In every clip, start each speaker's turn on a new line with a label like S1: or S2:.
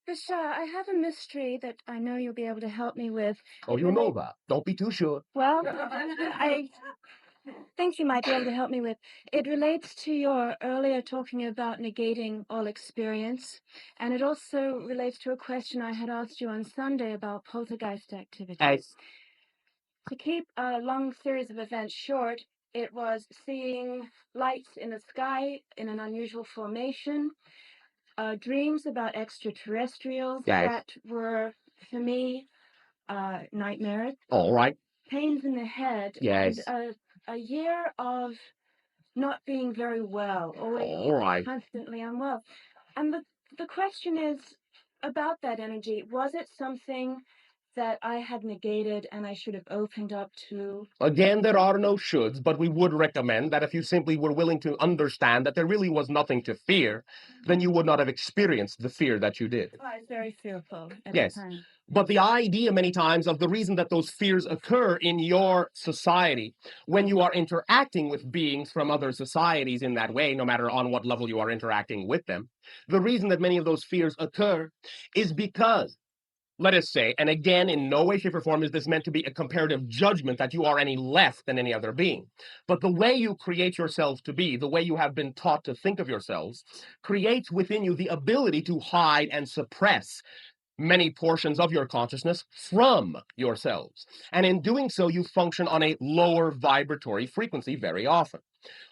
S1: Bashar, I have a mystery that I know you'll be able to help me with.
S2: Oh, you know that. Don't be too sure.
S1: Well, I think you might be able to help me with. It relates to your earlier talking about negating all experience, and it also relates to a question I had asked you on Sunday about poltergeist activities. To keep a long series of events short, it was seeing lights in the sky in an unusual formation, dreams about extraterrestrials that were, for me, nightmares.
S2: All right.
S1: Pains in the head.
S2: Yes.
S1: And a year of not being very well, always
S2: All right.
S1: constantly unwell. And the question is about that energy. Was it something that I had negated and I should have opened up to?
S2: Again, there are no shoulds, but we would recommend that if you simply were willing to understand that there really was nothing to fear, then you would not have experienced the fear that you did.
S1: I was very fearful at
S2: Yes.
S1: the time.
S2: But the idea many times of the reason that those fears occur in your society when you are interacting with beings from other societies in that way, no matter on what level you are interacting with them, the reason that many of those fears occur is because, let us say, and again, in no way, shape, or form is this meant to be a comparative judgment that you are any less than any other being. But the way you create yourselves to be, the way you have been taught to think of yourselves, creates within you the ability to hide and suppress many portions of your consciousness from yourselves. And in doing so, you function on a lower vibratory frequency very often.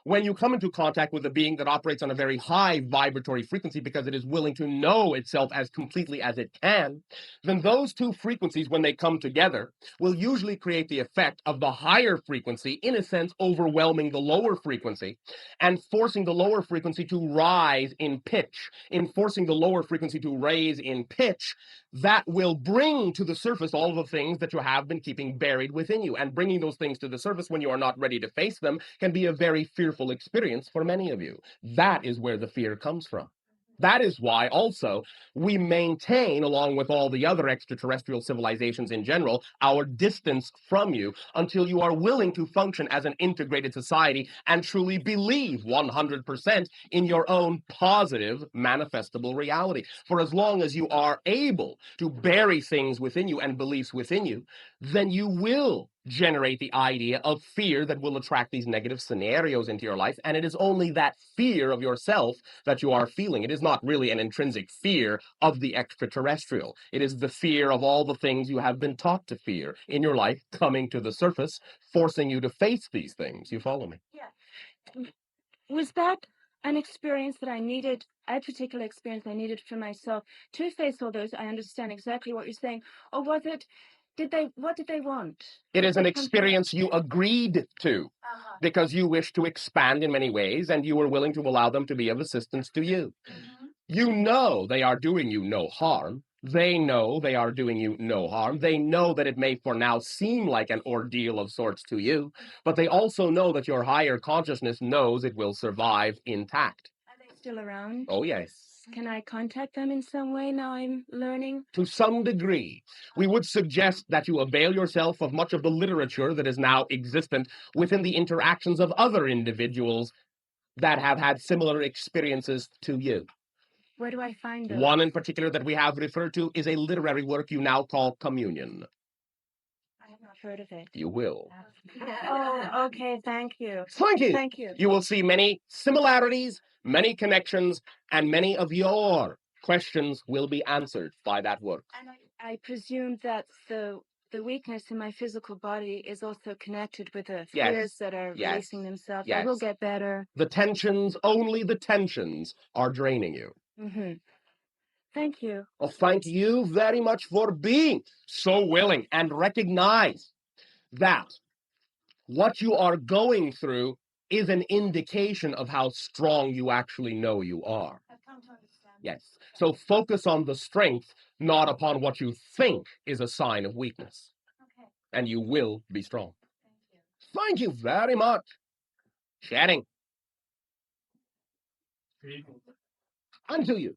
S2: When you come into contact with a being that operates on a very high vibratory frequency because it is willing to know itself as completely as it can, then those two frequencies, when they come together, will usually create the effect of the higher frequency, in a sense, overwhelming the lower frequency and forcing the lower frequency to rise in pitch. In forcing the lower frequency to raise in pitch, that will bring to the surface all the things that you have been keeping buried within you. And bringing those things to the surface when you are not ready to face them can be a very fearful experience for many of you. That is where the fear comes from. That is why also we maintain, along with all the other extraterrestrial civilizations in general, our distance from you until you are willing to function as an integrated society and truly believe 100% in your own positive manifestable reality. For as long as you are able to bury things within you and beliefs within you, then you will generate the idea of fear that will attract these negative scenarios into your life. And it is only that fear of yourself that you are feeling. It is not really an intrinsic fear of the extraterrestrial. It is the fear of all the things you have been taught to fear in your life coming to the surface, forcing you to face these things. You follow me?
S1: Yeah. Was that an experience that I needed, a particular experience I needed for myself to face all those? I understand exactly what you're saying. Or was it, what did they want?
S2: It is an experience you agreed to because you wish to expand in many ways and you were willing to allow them to be of assistance to you. You know they are doing you no harm. They know they are doing you no harm. They know that it may for now seem like an ordeal of sorts to you, but they also know that your higher consciousness knows it will survive intact.
S1: Are they still around?
S2: Oh, yes.
S1: Can I contact them in some way now I'm learning?
S2: To some degree. We would suggest that you avail yourself of much of the literature that is now existent within the interactions of other individuals that have had similar experiences to you.
S1: Where do I find them?
S2: One in particular that we have referred to is a literary work you now call Communion.
S1: I have not heard of it.
S2: You will.
S1: Oh, okay, thank you.
S2: Thank you.
S1: Thank you.
S2: You will see many similarities, many connections, and many of your questions will be answered by that work.
S1: And I presume that the weakness in my physical body is also connected with the fears that are releasing themselves. I will get better.
S2: The tensions, only the tensions, are draining you.
S1: Mm-hmm. Thank you.
S2: Well, thank you very much for being so willing and recognize that what you are going through is an indication of how strong you actually know you are.
S1: I've come to understand.
S2: Yes. So focus on the strength, not upon what you think is a sign of weakness.
S1: Okay.
S2: And you will be strong.
S1: Thank you.
S2: Thank you very much. Chatting. On to you.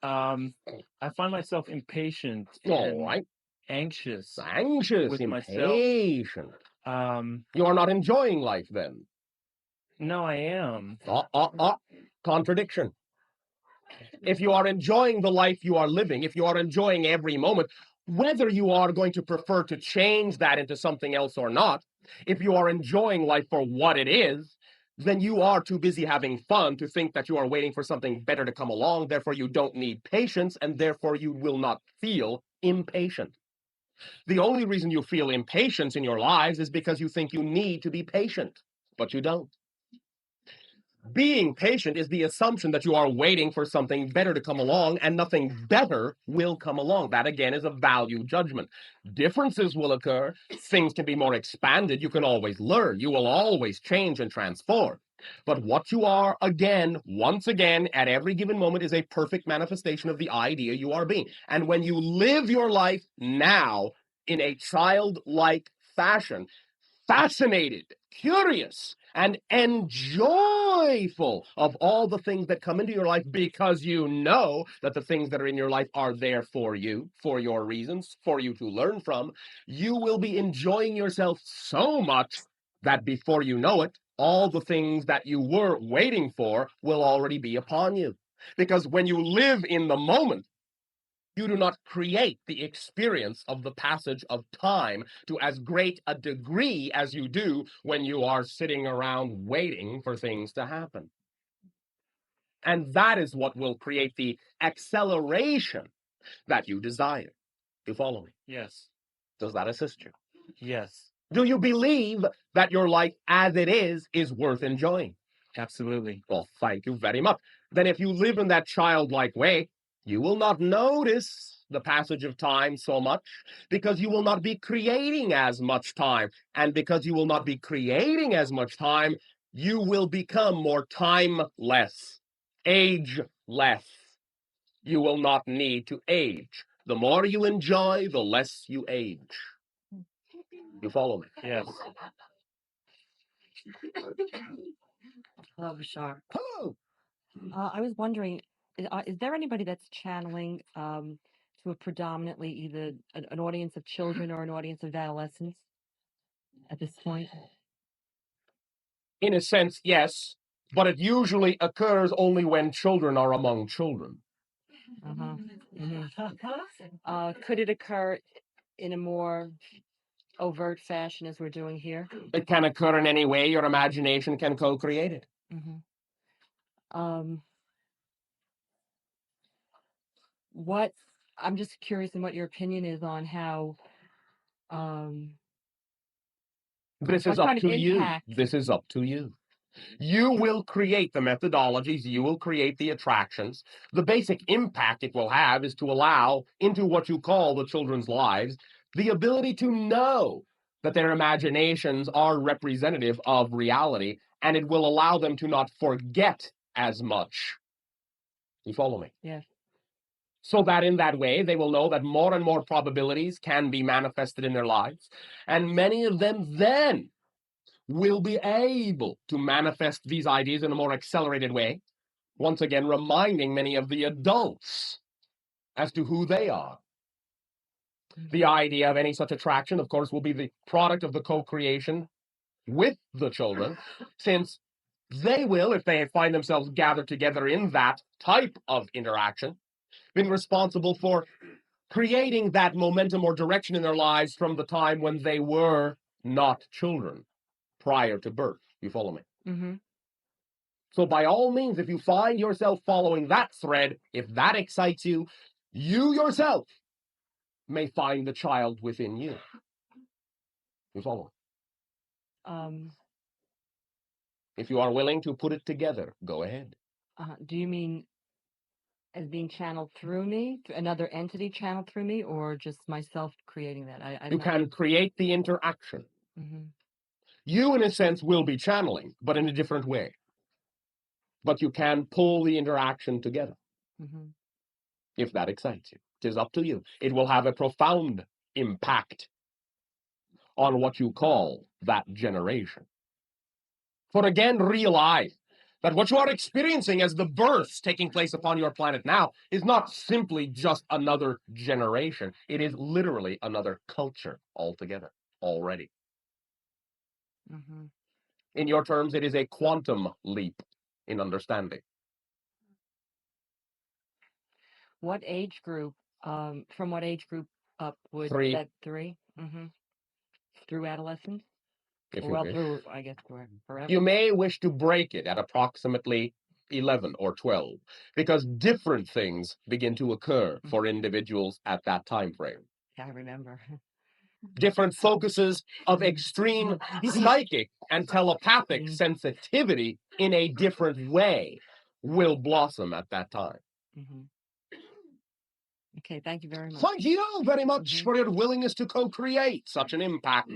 S3: I find myself impatient
S2: All right.
S3: anxious.
S2: Anxious,
S3: with
S2: impatient.
S3: myself.
S2: You are not enjoying life then.
S3: No, I am.
S2: Contradiction. If you are enjoying the life you are living, if you are enjoying every moment, whether you are going to prefer to change that into something else or not, if you are enjoying life for what it is, then you are too busy having fun to think that you are waiting for something better to come along. Therefore, you don't need patience, and therefore you will not feel impatient. The only reason you feel impatience in your lives is because you think you need to be patient, but you don't. Being patient is the assumption that you are waiting for something better to come along, and nothing better will come along. That, again, is a value judgment. Differences will occur. Things can be more expanded. You can always learn. You will always change and transform. But what you are, again, once again, at every given moment, is a perfect manifestation of the idea you are being. And when you live your life now in a childlike fashion, fascinated, curious, and enjoyful of all the things that come into your life, because you know that the things that are in your life are there for you, for your reasons, for you to learn from, you will be enjoying yourself so much that before you know it, all the things that you were waiting for will already be upon you. Because when you live in the moment, you do not create the experience of the passage of time to as great a degree as you do when you are sitting around waiting for things to happen. And that is what will create the acceleration that you desire. You follow me?
S3: Yes.
S2: Does that assist you?
S3: Yes.
S2: Do you believe that your life as it is worth enjoying?
S3: Absolutely.
S2: Well, thank you very much. Then if you live in that childlike way, you will not notice the passage of time so much, because you will not be creating as much time. And because you will not be creating as much time, you will become more timeless, ageless. You will not need to age. The more you enjoy, the less you age. You follow me?
S3: Yes.
S4: Hello, Bashar.
S2: Hello.
S4: I was wondering, is there anybody that's channeling to a predominantly either an audience of children or an audience of adolescents at this point?
S2: In a sense, yes, but it usually occurs only when children are among children.
S4: Uh-huh. Could it occur in a more overt fashion as we're doing here?
S2: It can occur in any way your imagination can co-create it.
S4: What I'm just curious in what your opinion is on how
S2: This is
S4: what
S2: up
S4: kind of
S2: to you.
S4: impact?
S2: This is up to you. You will create the methodologies, you will create the attractions. The basic impact it will have is to allow into what you call the children's lives the ability to know that their imaginations are representative of reality, and it will allow them to not forget as much. You follow me?
S4: Yes.
S2: So that in that way, they will know that more and more probabilities can be manifested in their lives, and many of them then will be able to manifest these ideas in a more accelerated way, once again reminding many of the adults as to who they are. The idea of any such attraction, of course, will be the product of the co-creation with the children, since they will, if they find themselves gathered together in that type of interaction, been responsible for creating that momentum or direction in their lives from the time when they were not children, prior to birth. You follow me?
S4: Mm-hmm.
S2: So by all means, if you find yourself following that thread, if that excites you, you yourself may find the child within you. You follow? If you are willing to put it together, go ahead.
S4: Do you mean as being channeled through me, another entity channeled through me, or just myself creating that?
S2: You can create the interaction. You, in a sense, will be channeling, but in a different way. But you can pull the interaction together. If that excites you. It is up to you. It will have a profound impact on what you call that generation. For again, realize that what you are experiencing as the births taking place upon your planet now is not simply just another generation. It is literally another culture altogether, already. In your terms, it is a quantum leap in understanding.
S4: what age group, from what age group up would
S2: 3.
S4: that 3? Mm-hmm. Through adolescence?
S2: If you
S4: Well,
S2: wish.
S4: through, I guess, forever.
S2: You may wish to break it at approximately 11 or 12, because different things begin to occur for individuals at that time frame.
S4: I remember.
S2: Different focuses of extreme psychic and telepathic sensitivity in a different way will blossom at that time.
S4: Mm-hmm. Okay, thank you very much.
S2: Thank you very much for your willingness to co-create such an impact.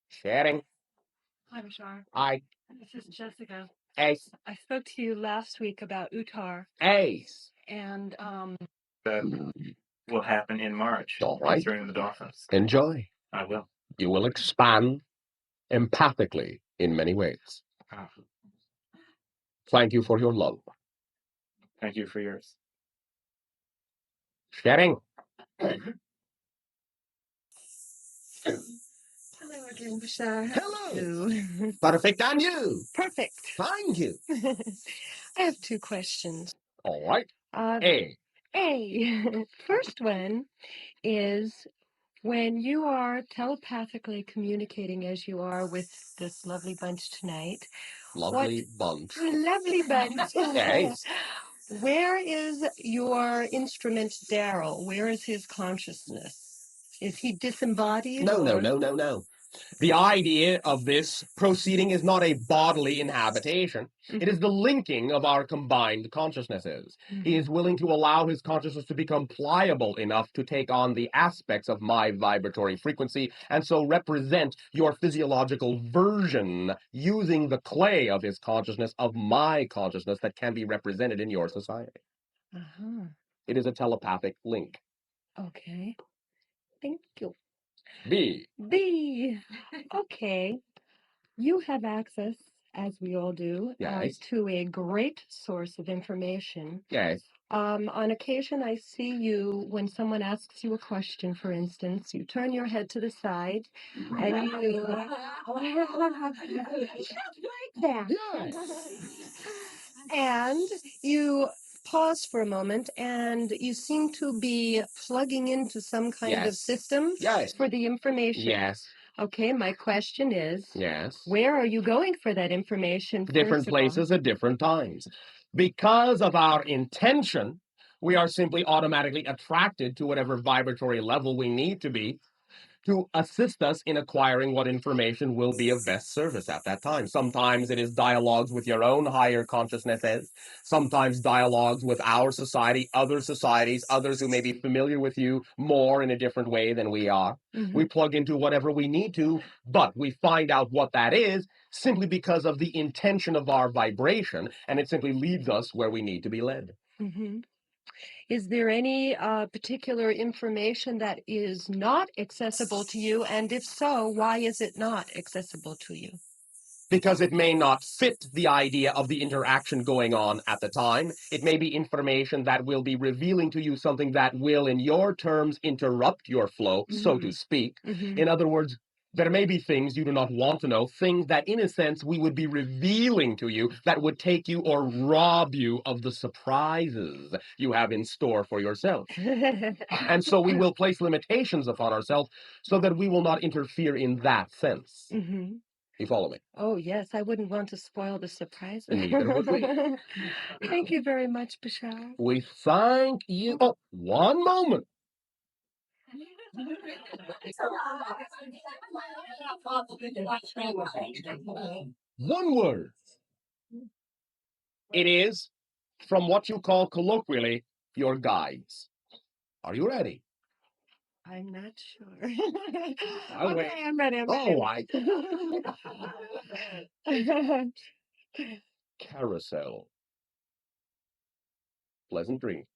S2: Sharing.
S1: Hi, Bashar.
S2: I.
S1: This is Jessica.
S2: Ace.
S1: I spoke to you last week about Uttar,
S2: Ace.
S1: and
S3: That will happen in March.
S2: All right.
S3: Concerning the dolphins.
S2: Enjoy.
S3: I will.
S2: You will expand empathically in many ways.
S3: Ah,
S2: Thank you for your love.
S3: thank you for yours.
S2: Sharing.
S1: hello again, Bashar.
S2: Hello.
S1: Hello.
S2: Perfect and you.
S1: Perfect.
S2: Thank you.
S1: I have 2 questions.
S2: All right.
S1: Uh,
S2: A.
S1: First one is when you are telepathically communicating as you are with this lovely bunch tonight.
S2: Lovely bunch.
S1: Lovely bunch.
S2: Yes.
S1: Where is your instrument, Darryl? Where is his consciousness? Is he disembodied?
S2: No, no,
S1: or-
S2: no, no, no. The idea of this proceeding is not a bodily inhabitation. It is the linking of our combined consciousnesses. He is willing to allow his consciousness to become pliable enough to take on the aspects of my vibratory frequency and so represent your physiological version using the clay of his consciousness of my consciousness that can be represented in your society.
S1: Uh-huh.
S2: It is a telepathic link.
S1: Okay. Thank you.
S2: B.
S1: B. Okay. You have access, as we all do,
S2: Yes.
S1: to a great source of information.
S2: Yes.
S1: On occasion, I see you when someone asks you a question, for instance, you turn your head to the side and you like that. And you pause for a moment and you seem to be plugging into some kind of
S2: Yes.
S1: system
S2: Yes.
S1: for the information.
S2: Yes.
S1: Okay, my question is,
S2: Yes.
S1: where are you going for that information?
S2: Different
S1: first of all?
S2: places at different times. Because of our intention, we are simply automatically attracted to whatever vibratory level we need to be to assist us in acquiring what information will be of best service at that time. Sometimes it is dialogues with your own higher consciousnesses, sometimes dialogues with our society, other societies, others who may be familiar with you more in a different way than we are. We plug into whatever we need to, but we find out what that is simply because of the intention of our vibration, and it simply leads us where we need to be led.
S1: Is there any particular information that is not accessible to you? And if so, why is it not accessible to you?
S2: Because it may not fit the idea of the interaction going on at the time. It may be information that will be revealing to you something that will, in your terms, interrupt your flow, so to speak. In other words, there may be things you do not want to know, things that, in a sense, we would be revealing to you that would take you or rob you of the surprises you have in store for yourself. And so we will place limitations upon ourselves so that we will not interfere in that sense. You follow me?
S1: Oh, yes, I wouldn't want to spoil the surprise.
S2: Neither would we.
S1: Thank you very much, Bashar.
S2: We thank you. Oh, one moment. One word. It is, from what you call colloquially, your guides. Are you ready?
S1: I'm not sure.
S2: I'll wait.
S1: Okay, I'm ready.
S2: Oh, Carousel. Pleasant dreams.